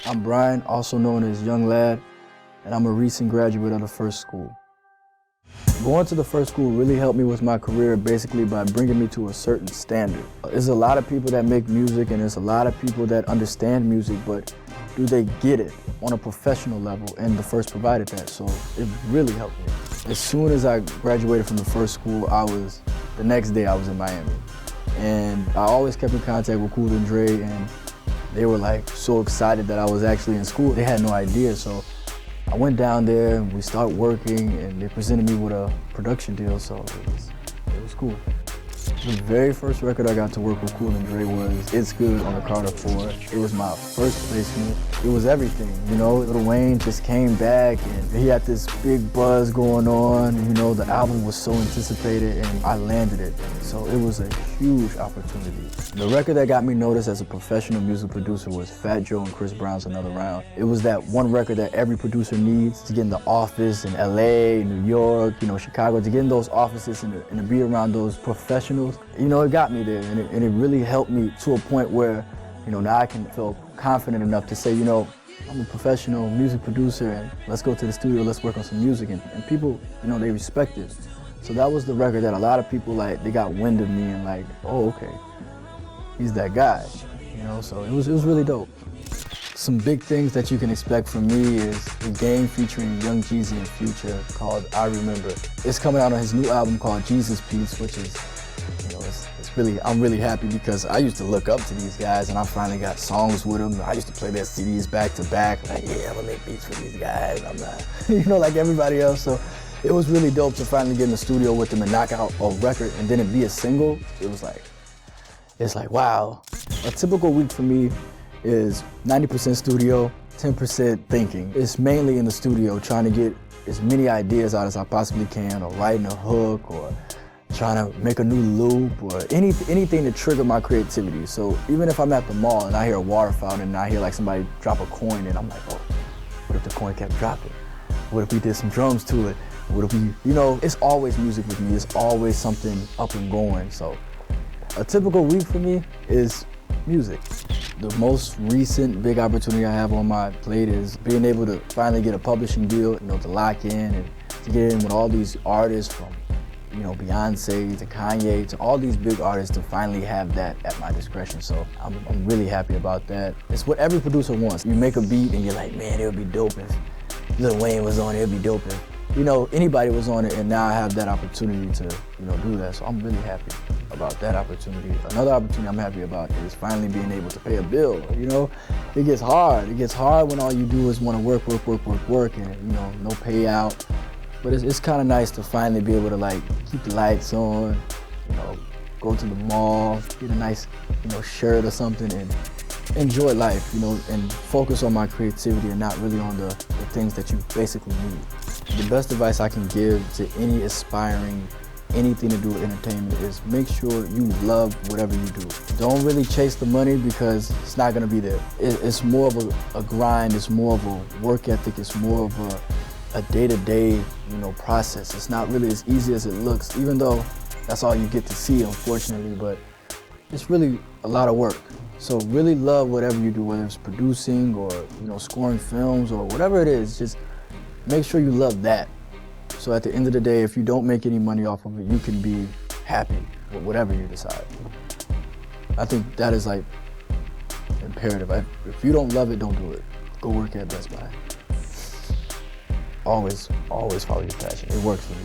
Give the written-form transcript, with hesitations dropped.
I'm Brian, also known as Young Lad, and I'm a recent graduate of the F.I.R.S.T school. Going to the F.I.R.S.T school really helped me with my career basically by bringing me to a certain standard. There's a lot of people that make music and there's a lot of people that understand music, but do they get it on a professional level? And the F.I.R.S.T provided that, so it really helped me. As soon as I graduated from the F.I.R.S.T school, the next day I was in Miami. And I always kept in contact with Cool Dre, and they were like so excited that I was actually in school. They had no idea, so I went down there and we started working and they presented me with a production deal, so it was cool. The very first record I got to work with Cool Dre was It's Good on the Carter 4. It was my first placement. It was everything, you know? Lil Wayne just came back and he had this big buzz going on. You know, the album was so anticipated and I landed it. So it was a huge opportunity. The record that got me noticed as a professional music producer was Fat Joe and Chris Brown's Another Round. It was that one record that every producer needs to get in the office in LA, New York, you know, Chicago, to get in those offices and to be around those professionals. You know, it got me there and it really helped me to a point where, you know, now I can feel confident enough to say, you know, I'm a professional music producer and let's go to the studio, let's work on some music. And people, you know, they respect it. So that was the record that a lot of people, like, they got wind of me and like, oh, okay, he's that guy, you know, so it was really dope. Some big things that you can expect from me is a game featuring Young Jeezy and Future called I Remember. It's coming out on his new album called Jesus Piece, which is, you know, I'm really happy because I used to look up to these guys and I finally got songs with them. I used to play their CDs back to back, like, yeah, I'm gonna make beats for these guys. I'm not, you know, like everybody else. So it was really dope to finally get in the studio with them and knock out a record and then it be a single. It's like, wow. A typical week for me is 90% studio, 10% thinking. It's mainly in the studio trying to get as many ideas out as I possibly can, or writing a hook, or trying to make a new loop, or anything to trigger my creativity. So even if I'm at the mall and I hear a water fountain and I hear like somebody drop a coin and I'm like, oh, what if the coin kept dropping? What if we did some drums to it? What if we, you know, it's always music with me. It's always something up and going. So a typical week for me is music. The most recent big opportunity I have on my plate is being able to finally get a publishing deal, you know, to lock in and to get in with all these artists from, you know, Beyonce to Kanye to all these big artists, to finally have that at my discretion. So I'm really happy about that. It's what every producer wants. You make a beat and you're like, man, it would be dope if Lil Wayne was on it, it'd be dope if, you know, anybody was on it, and now I have that opportunity to, you know, do that. So I'm really happy about that opportunity. Another opportunity I'm happy about is finally being able to pay a bill. You know, it gets hard. It gets hard when all you do is want to work, and, you know, no payout. But it's kind of nice to finally be able to, like, keep the lights on, you know, go to the mall, get a nice, you know, shirt or something, and enjoy life, you know, and focus on my creativity and not really on the things that you basically need. The best advice I can give to any aspiring anything to do with entertainment is make sure you love whatever you do. Don't really chase the money because it's not gonna be there. It's more of a grind, it's more of a work ethic, it's more of a day-to-day, you know, process. It's not really as easy as it looks, even though that's all you get to see, unfortunately, but it's really a lot of work. So really love whatever you do, whether it's producing or, you know, scoring films or whatever it is, just make sure you love that. So at the end of the day, if you don't make any money off of it, you can be happy with whatever you decide. I think that is, like, imperative. If you don't love it, don't do it. Go work at Best Buy. Always follow your passion. It works for me.